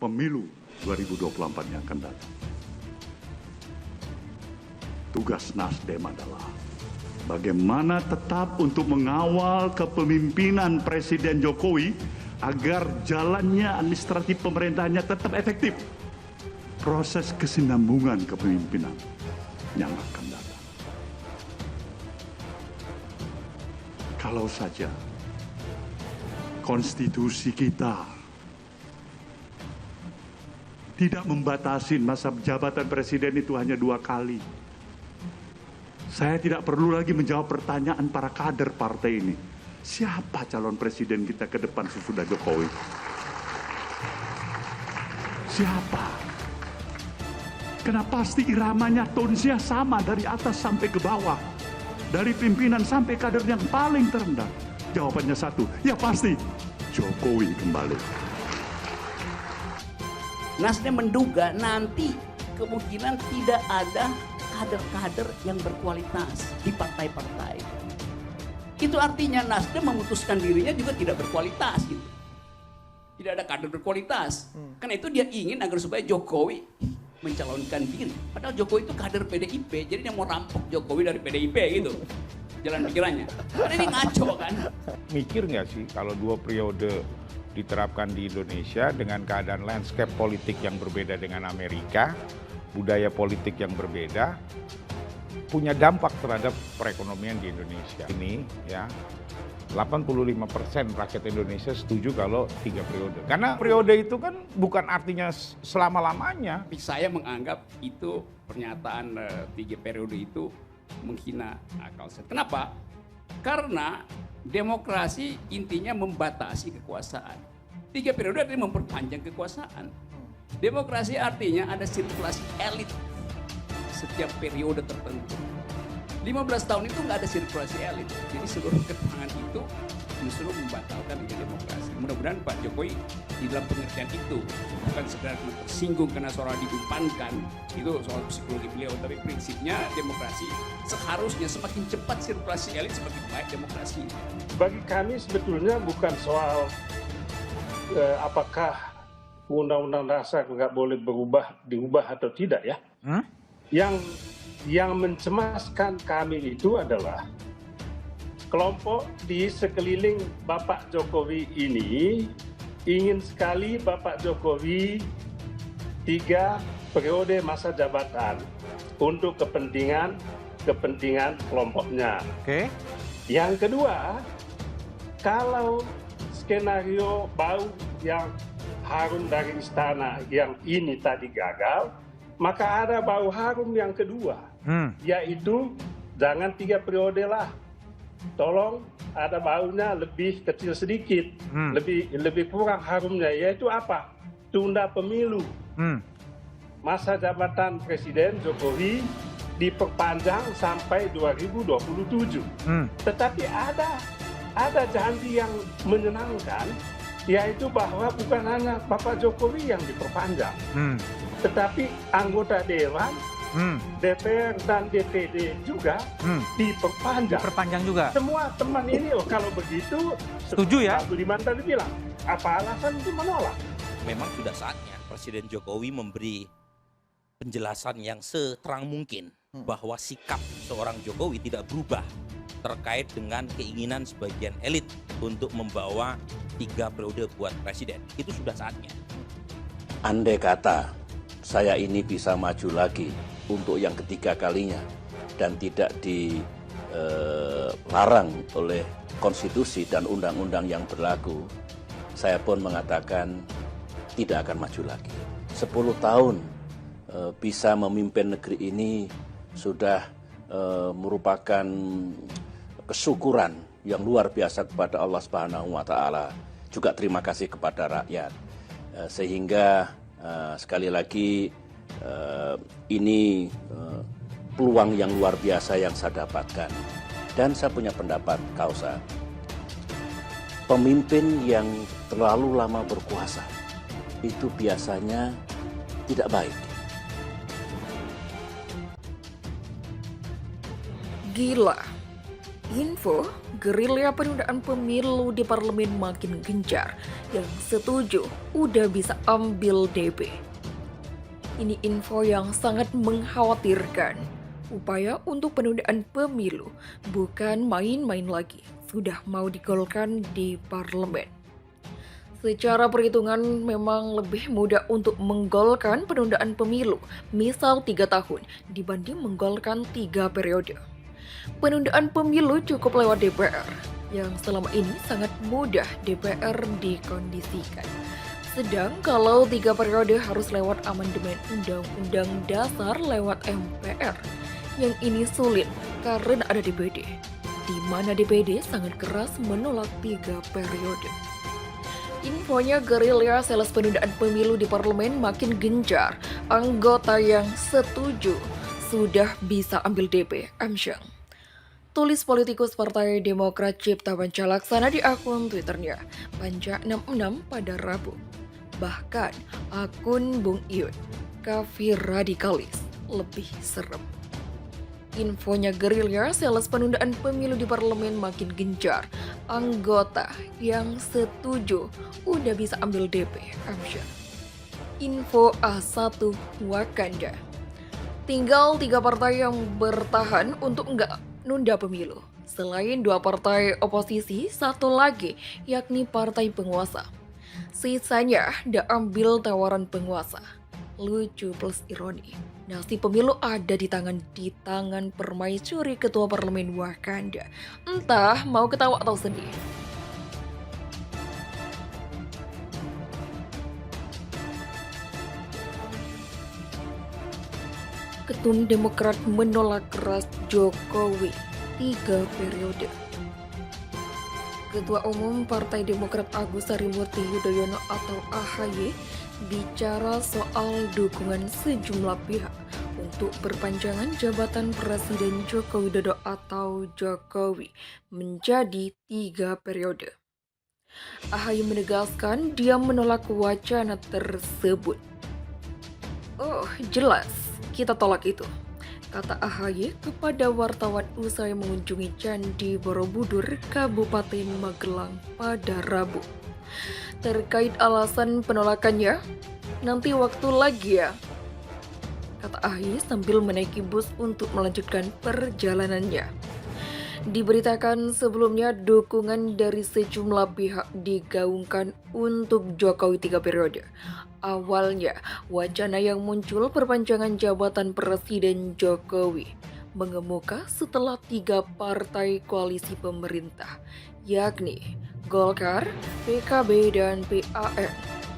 pemilu 2024 yang akan datang. Tugas Nasdem adalah bagaimana tetap untuk mengawal kepemimpinan Presiden Jokowi agar jalannya administratif pemerintahnya tetap efektif. Proses kesinambungan kepemimpinan yang akan datang. Kalau saja konstitusi kita tidak membatasi masa jabatan presiden itu hanya 2 kali. Saya tidak perlu lagi menjawab pertanyaan para kader partai ini. Siapa calon presiden kita ke depan sesudah Jokowi? Siapa? Karena pasti iramanya, tonsnya sama dari atas sampai ke bawah. Dari pimpinan sampai kader yang paling terendah. Jawabannya satu, ya pasti Jokowi kembali. Nasdem menduga nanti kemungkinan tidak ada kader-kader yang berkualitas di partai-partai. Itu artinya Nasdem memutuskan dirinya juga tidak berkualitas gitu. Tidak ada kader berkualitas. Karena itu dia ingin agar supaya Jokowi mencalonkan diri. Padahal Jokowi itu kader PDIP, jadi dia mau rampok Jokowi dari PDIP gitu. Jalan pikirannya. Karena ini ngaco kan. Mikir nggak sih kalau 2 periode diterapkan di Indonesia dengan keadaan landscape politik yang berbeda dengan Amerika, budaya politik yang berbeda, punya dampak terhadap perekonomian di Indonesia. Ini ya, 85% rakyat Indonesia setuju kalau 3 periode. Karena periode itu kan bukan artinya selama-lamanya. Tapi saya menganggap itu pernyataan 3 periode itu menghina akal sehat. Kenapa? Karena demokrasi intinya membatasi kekuasaan. 3 periode artinya memperpanjang kekuasaan. Demokrasi artinya ada sirkulasi elit setiap periode tertentu. 15 tahun itu nggak ada sirkulasi elit. Jadi seluruh keterangan itu justru membatalkan ide demokrasi. Mudah-mudahan Pak Jokowi di dalam pengertian itu bukan sekedar tersinggung karena soal diumpankan, itu soal psikologi beliau, tapi prinsipnya demokrasi seharusnya semakin cepat sirkulasi elit semakin baik demokrasi. Bagi kami sebetulnya bukan soal apakah Undang-Undang Dasar nggak boleh diubah atau tidak ya. Yang mencemaskan kami itu adalah kelompok di sekeliling Bapak Jokowi ini ingin sekali Bapak Jokowi 3 periode masa jabatan untuk kepentingan kelompoknya. Oke. Yang kedua, kalau skenario bau yang harum dari istana yang ini tadi gagal, maka ada bau harum yang kedua, yaitu jangan 3 periode lah. Tolong ada baunya lebih kecil sedikit, lebih kurang harumnya, yaitu apa? Tunda pemilu. Masa jabatan Presiden Jokowi diperpanjang sampai 2027. Tetapi ada janji yang menyenangkan, yaitu bahwa bukan hanya Bapak Jokowi yang diperpanjang, tetapi anggota Dewan, DPR dan DPD juga diperpanjang. Diperpanjang juga. Semua teman ini, kalau begitu, setuju ya? Pak Budiman tadi bilang, apa alasan itu menolak? Memang sudah saatnya Presiden Jokowi memberi penjelasan yang seterang mungkin bahwa sikap seorang Jokowi tidak berubah terkait dengan keinginan sebagian elit untuk membawa 3 periode buat presiden. Itu sudah saatnya. Andai kata saya ini bisa maju lagi untuk yang ketiga kalinya dan tidak dilarang oleh konstitusi dan undang-undang yang berlaku, saya pun mengatakan tidak akan maju lagi. 10 tahun bisa memimpin negeri ini sudah merupakan kesyukuran yang luar biasa kepada Allah Subhanahu wa Ta'ala, juga terima kasih kepada rakyat, sehingga sekali lagi ini peluang yang luar biasa yang saya dapatkan. Dan saya punya pendapat, Kausa, pemimpin yang terlalu lama berkuasa itu biasanya tidak baik. Gila. Info, gerilya penundaan pemilu di parlemen makin gencar. yang setuju udah bisa ambil DP. Ini info yang sangat mengkhawatirkan. Upaya untuk penundaan pemilu bukan main-main lagi, sudah mau digolkan di parlemen. Secara perhitungan memang lebih mudah untuk menggolkan penundaan pemilu, misal 3 tahun, dibanding menggolkan 3 periode. Penundaan pemilu cukup lewat DPR, yang selama ini sangat mudah DPR dikondisikan. Sedang kalau 3 periode harus lewat amandemen Undang-Undang Dasar lewat MPR, yang ini sulit karena ada DPD, di mana DPD sangat keras menolak 3 periode. Infonya gerilya sales penundaan pemilu di parlemen makin gencar. Anggota yang setuju sudah bisa ambil DP. Amsyang. Tulis politikus Partai Demokrat Cipta Panca Laksana di akun Twitternya Panca66 pada Rabu. Bahkan akun Bung Iyun, kafir radikalis, lebih serem. Infonya gerilya sales penundaan pemilu di parlemen makin gencar. Anggota yang setuju udah bisa ambil DP. Amsyar. Info A1 Wakanda. Tinggal 3 partai yang bertahan untuk nggak nunda pemilu. Selain 2 partai oposisi, 1 lagi yakni partai penguasa. Sisanya udah ambil tawaran penguasa. Lucu plus ironi. Nasib pemilu ada di tangan permaisuri ketua parlemen Wakanda. Entah mau ketawa atau sedih. Ketum Demokrat menolak keras Jokowi 3 periode. Ketua Umum Partai Demokrat Agus Harimurti Yudhoyono atau AHY bicara soal dukungan sejumlah pihak untuk perpanjangan jabatan Presiden Joko Widodo atau Jokowi menjadi 3 periode. AHY menegaskan dia menolak wacana tersebut. Oh, jelas kita tolak itu, kata AHY kepada wartawan usai mengunjungi Candi Borobudur, Kabupaten Magelang pada Rabu. Terkait alasan penolakannya, nanti waktu lagi ya, kata AHY sambil menaiki bus untuk melanjutkan perjalanannya. Diberitakan sebelumnya dukungan dari sejumlah pihak digaungkan untuk Jokowi 3 periode. Awalnya, wacana yang muncul perpanjangan jabatan Presiden Jokowi mengemuka setelah 3 partai koalisi pemerintah, yakni Golkar, PKB, dan PAN,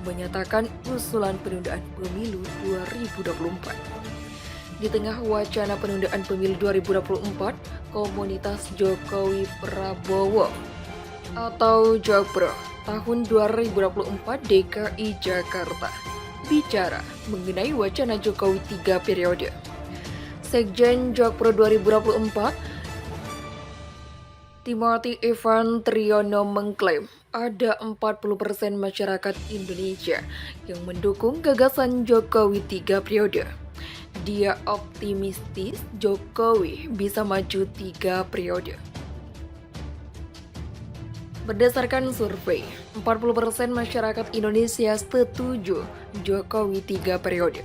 menyatakan usulan penundaan pemilu 2024. Di tengah wacana penundaan pemilu 2024, komunitas Jokowi Prabowo atau Jakpro tahun 2024 DKI Jakarta bicara mengenai wacana Jokowi 3 periode. Sekjen Jakpro 2024 Timothy Ivan Triyono mengklaim ada 40% masyarakat Indonesia yang mendukung gagasan Jokowi 3 periode. Dia optimistis Jokowi bisa maju 3 periode. Berdasarkan survei, 40% masyarakat Indonesia setuju Jokowi 3 periode.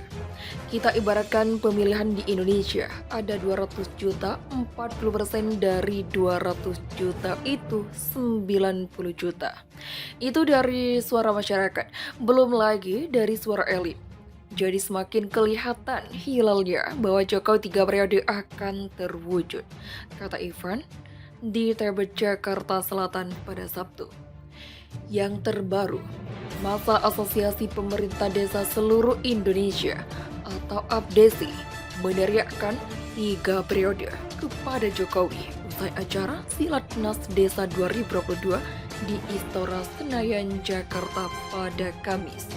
Kita ibaratkan pemilihan di Indonesia, ada 200 juta, 40% dari 200 juta itu 90 juta. Itu dari suara masyarakat, belum lagi dari suara elit. Jadi semakin kelihatan hilalnya bahwa Jokowi 3 periode akan terwujud, kata Ivan di Tebet, Jakarta Selatan pada Sabtu. Yang terbaru, masa Asosiasi Pemerintah Desa Seluruh Indonesia atau APDESI meneriakkan 3 periode kepada Jokowi usai acara Silatnas Desa 2022 di Istora Senayan, Jakarta pada Kamis.